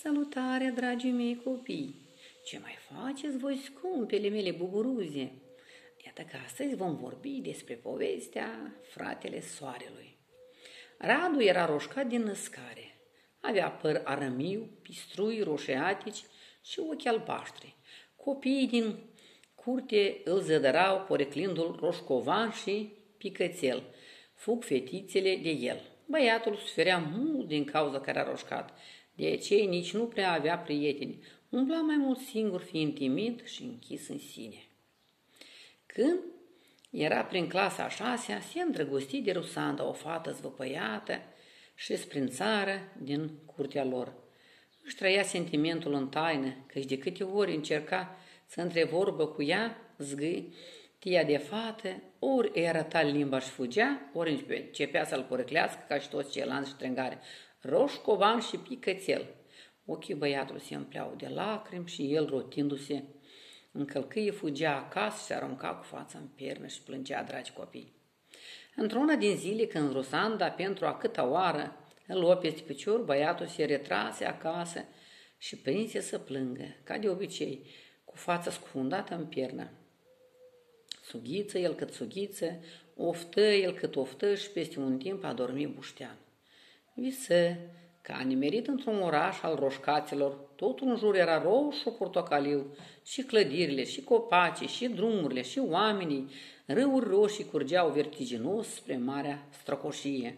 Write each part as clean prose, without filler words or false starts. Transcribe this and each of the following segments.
Salutare, dragii mei copii! Ce mai faceți voi, scumpele mele buburuze? Iată că astăzi vom vorbi despre povestea Fratele Soarelui. Radu era roșcat din născare. Avea păr arămiu, pistrui roșeatici și ochi albaștri. Copiii din curte îl zădărau poreclindu-l roșcovan și picățel. Fug fetițele de el. Băiatul suferea mult din cauza că era roșcat, de aceea nici nu prea avea prieteni. Umbla mai mult singur, fiind timid și închis în sine. Când era prin clasa a 6-a, se îndrăgosti de Rusanda, o fată zvăpăiată și sprințară din curtea lor. Își trăia sentimentul în taină, căci de câte ori încerca să întrevorbă cu ea, zgâia de fată, ori îi arăta limba și fugea, ori începea să-l poreclească ca și toți ceilalți strângari, roșcovan și picățel. Ochii băiatului se împleau de lacrimi și el, rotindu-se în călcâie, fugea acasă și se arunca cu fața în piernă și plângea, dragi copii. Într-una din zile, când Rusanda, pentru a câta oară, îl lua peste picior, băiatul se retrase acasă și prinse să plângă, ca de obicei, cu fața scufundată în piernă. Sughiță el cât sughiță, oftă el cât oftă și peste un timp a dormit buștean. Visă că a nimerit într-un oraș al roșcaților, totul în jur era roșu portocaliu, și clădirile, și copacii, și drumurile, și oamenii, râuri roșii curgeau vertiginos spre marea strocoșie.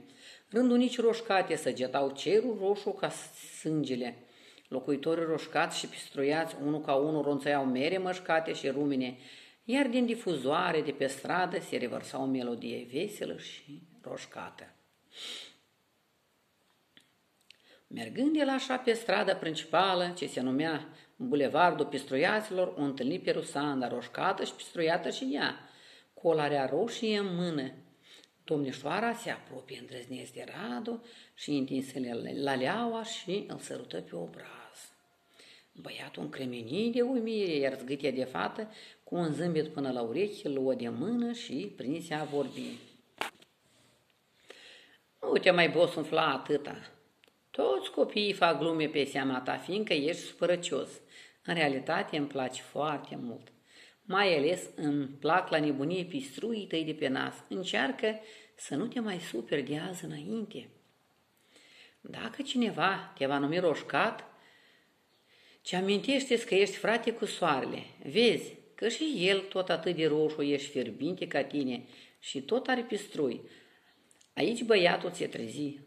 Rândunici roșcate săgetau cerul roșu ca sângele. Locuitorii roșcați și pistruiați, unul ca unul, ronțăiau mere mășcate și rumine, iar din difuzoare de pe stradă se revărsa o melodie veselă și roșcată. Mergând el așa pe strada principală, ce se numea Bulevardul Pistruiaților, o întâlni pe Rusanda, roșcată și pistruiată și ea, cu o larea roșie în mână. Domnișoara se apropie îndrăznesc de Radu și întinse laleaua și îl sărută pe obraz. Băiatul încremeni de uimire, iar zgâtia de fată, cu un zâmbet până la urechi, îl luă de mână și prinse a vorbi. Nu te mai bosunfla atâta. Toți copiii fac glume pe seama ta, fiindcă ești supărăcios. În realitate îmi place foarte mult. Mai ales îmi plac la nebunie pistruii tăi de pe nas. Încearcă să nu te mai superi de azi înainte. Dacă cineva te va numi roșcat, ce amintește-ți că ești frate cu soarele. Vezi că și el tot atât de roșu ești fierbinte ca tine și tot are pistrui. Aici băiatul se trezi.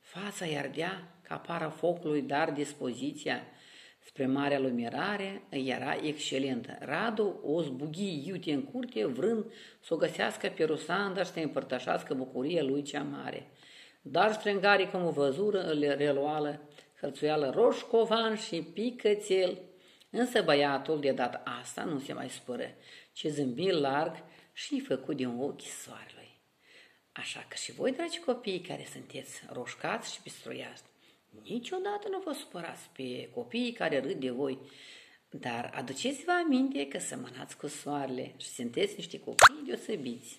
Fața i ardea ca para focului, dar dispoziția spre marea lui mirare era excelentă. Radu o zbughi iute în curte, vrând să o găsească pe Rusanda și să împărtășească bucuria lui cea mare. Dar strângarii, cum o văzură, îl reluală hărțuială roșcovan și picățel. Însă băiatul, de data asta, nu se mai spără, ci zâmbi larg și făcu din ochi soarelui. Așa că și voi, dragi copii care sunteți roșcați și pistruiați, niciodată nu vă supărați pe copiii care râd de voi, dar aduceți-vă aminte că semănați cu soarele și sunteți niște copii deosebiți.